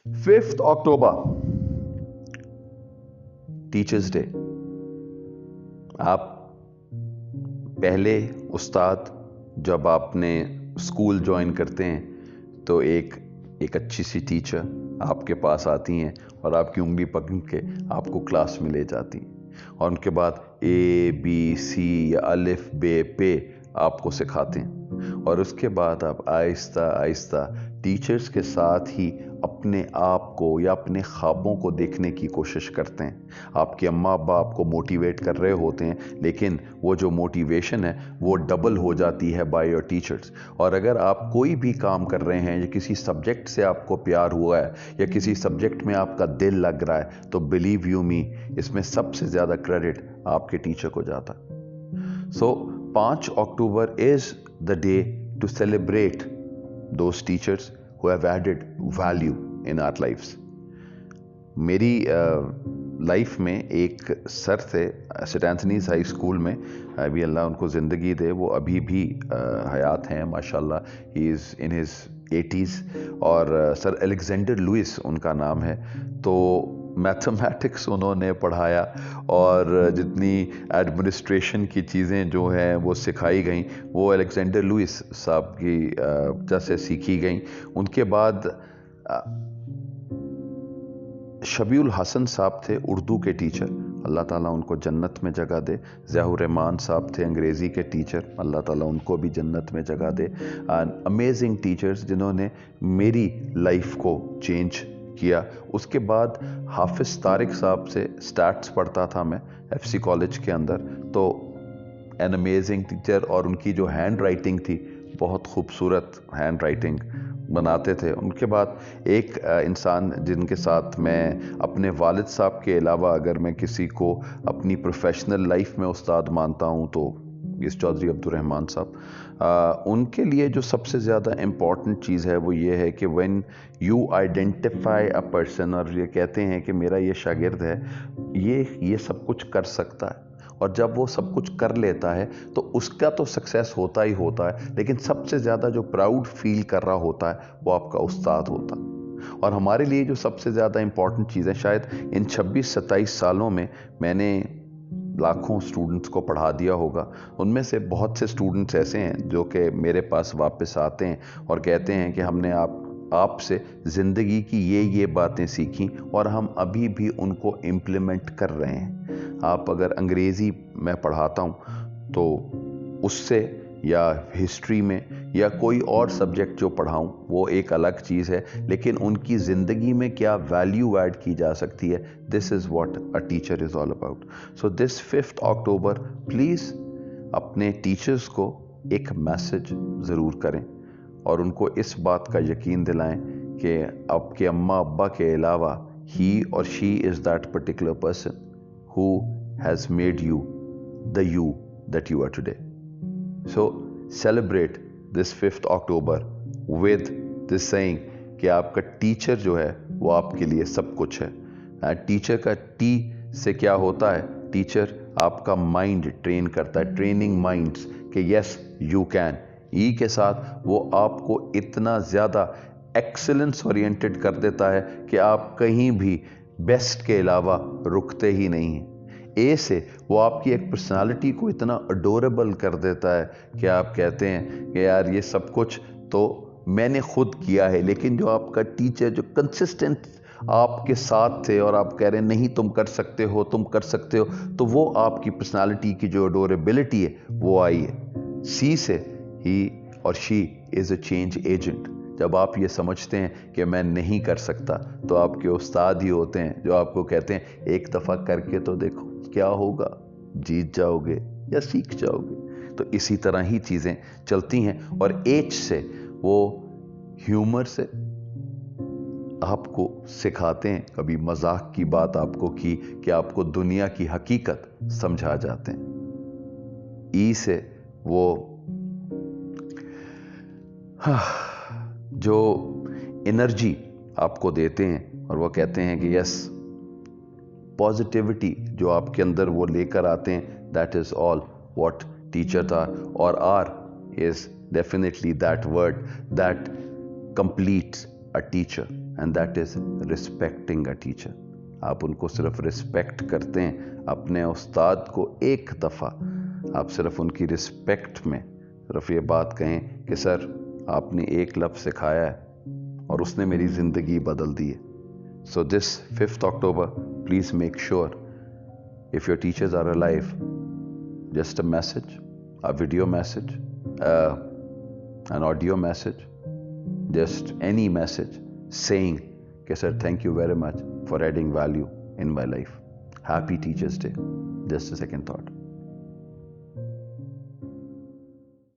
5th अक्टूबर teachers day. आप पहले उस्ताद जब आपने स्कूल ज्वाइन करते हैं तो एक अच्छी सी टीचर आपके पास आती हैं और आपकी उंगली पकड़ के आपको क्लास में ले जाती हैं और उनके बाद ABC या अलिफ बे पे आपको सिखाते हैं और उसके बाद आप आहिस्ता आहिस्ता टीचर्स के साथ ही अपने आप को या अपने ख्वाबों को देखने की कोशिश करते हैं। आपके अम्मा अब्बा आपको मोटिवेट कर रहे होते हैं, लेकिन वो जो मोटिवेशन है वो डबल हो जाती है बाय योर टीचर्स। और अगर आप कोई भी काम कर रहे हैं या किसी सब्जेक्ट से आपको प्यार हुआ है या किसी सब्जेक्ट में आपका दिल लग रहा है, तो बिलीव यू मी, इसमें सबसे ज़्यादा क्रेडिट आपके टीचर को जाता है। So 5 October is the day to celebrate those teachers who have added value in our lives. मेरी लाइफ में एक सर थे सेंट एंथनीज हाई स्कूल में, अभी अल्लाह उनको ज़िंदगी दे, वो अभी भी हयात हैं माशाल्लाह, he is in his 80s, और सर अलेक्जेंडर लुइस उनका नाम है। तो मैथमेटिक्स उन्होंने पढ़ाया और जितनी एडमिनिस्ट्रेशन की चीज़ें जो हैं वो सिखाई गई वो अलेक्जेंडर लुइस साहब की वजह से सीखी गई। उनके बाद शबीउल हसन साहब थे उर्दू के टीचर, अल्लाह ताला उनको जन्नत में जगह दे। ज़ियाउर रहमान साहब थे अंग्रेज़ी के टीचर, अल्लाह ताला उनको भी जन्नत में जगह दे। अमेजिंग टीचर्स जिन्होंने मेरी लाइफ को चेंज किया। उसके बाद हाफिज़ तारिक साहब से स्टैट्स पढ़ता था मैं FC कॉलेज के अंदर, तो एन अमेजिंग टीचर, और उनकी जो हैंड राइटिंग थी बहुत खूबसूरत हैंड राइटिंग बनाते थे। उनके बाद एक इंसान जिनके साथ मैं अपने वालिद साहब के अलावा अगर मैं किसी को अपनी प्रोफेशनल लाइफ में उस्ताद मानता हूँ तो इस चौधरी अब्दुर्रहमान साहब। उनके लिए जो सबसे ज़्यादा इम्पॉर्टेंट चीज़ है वो ये है कि when you identify a person, और ये कहते हैं कि मेरा ये शागिर्द है, ये सब कुछ कर सकता है, और जब वो सब कुछ कर लेता है तो उसका तो सक्सेस होता ही होता है, लेकिन सबसे ज़्यादा जो प्राउड फील कर रहा होता है वो आपका उस्ताद होता है। और हमारे लिए जो सबसे ज़्यादा इम्पॉर्टेंट चीज़ है, शायद इन 26-27 सालों में मैंने लाखों स्टूडेंट्स को पढ़ा दिया होगा, उनमें से बहुत से स्टूडेंट्स ऐसे हैं जो कि मेरे पास वापस आते हैं और कहते हैं कि हमने आपसे ज़िंदगी की ये बातें सीखी और हम अभी भी उनको इम्प्लीमेंट कर रहे हैं। आप अगर अंग्रेज़ी मैं पढ़ाता हूँ तो उससे, या हिस्ट्री में, या कोई और सब्जेक्ट जो पढ़ाऊँ वो एक अलग चीज़ है, लेकिन उनकी ज़िंदगी में क्या वैल्यू ऐड की जा सकती है, this is what a teacher is all about. So this 5th October please अपने टीचर्स को एक मैसेज ज़रूर करें और उनको इस बात का यकीन दिलाएं कि आपके अम्मा अब्बा के अलावा ही और she is that particular person who has made you the you that you are today. So celebrate this 5th October with this saying कि आपका टीचर जो है वो आपके लिए सब कुछ है। टीचर का टी से क्या होता है, टीचर आपका माइंड ट्रेन करता है, ट्रेनिंग माइंड्स कि यस यू कैन। ई के साथ वो आपको इतना ज़्यादा एक्सीलेंस ओरिएंटेड कर देता है कि आप कहीं भी बेस्ट के अलावा रुकते ही नहीं हैं। ए से वो आपकी एक पर्सनालिटी को इतना अडोरेबल कर देता है कि आप कहते हैं कि यार ये सब कुछ तो मैंने खुद किया है, लेकिन जो आपका टीचर जो कंसिस्टेंट आपके साथ थे और आप कह रहे हैं नहीं तुम कर सकते हो, तुम कर सकते हो, तो वो आपकी पर्सनालिटी की जो अडोरेबिलिटी है वो आई है। सी से ही और she is a change agent. जब आप ये समझते हैं कि मैं नहीं कर सकता, तो आपके उस्ताद ही होते हैं जो आपको कहते हैं एक दफ़ा करके तो देखो क्या होगा, जीत जाओगे या सीख जाओगे। तो इसी तरह ही चीज़ें चलती हैं। और एज से वो ह्यूमर से आपको सिखाते हैं, कभी मजाक की बात आपको की कि आपको दुनिया की हकीकत समझा जाते हैं। ई से वो जो एनर्जी आपको देते हैं और वो कहते हैं कि यस, पॉजिटिविटी जो आपके अंदर वो लेकर आते हैं, that is all what teacher था। और R is definitely that word दैट completes a teacher, and that is respecting a teacher. آپ ان کو صرف رسپیکٹ کرتے ہیں. اپنے استاد کو ایک دفعہ آپ صرف ان کی رسپیکٹ میں صرف یہ بات کہیں کہ سر آپ نے ایک لفظ سکھایا ہے اور اس نے میری زندگی بدل دی ہے. سو دس 5th October, please make sure if your teachers are alive, just a message, a video message, an audio message, just any message saying, okay sir, thank you very much for adding value in my life. Happy Teachers Day. Just a second thought.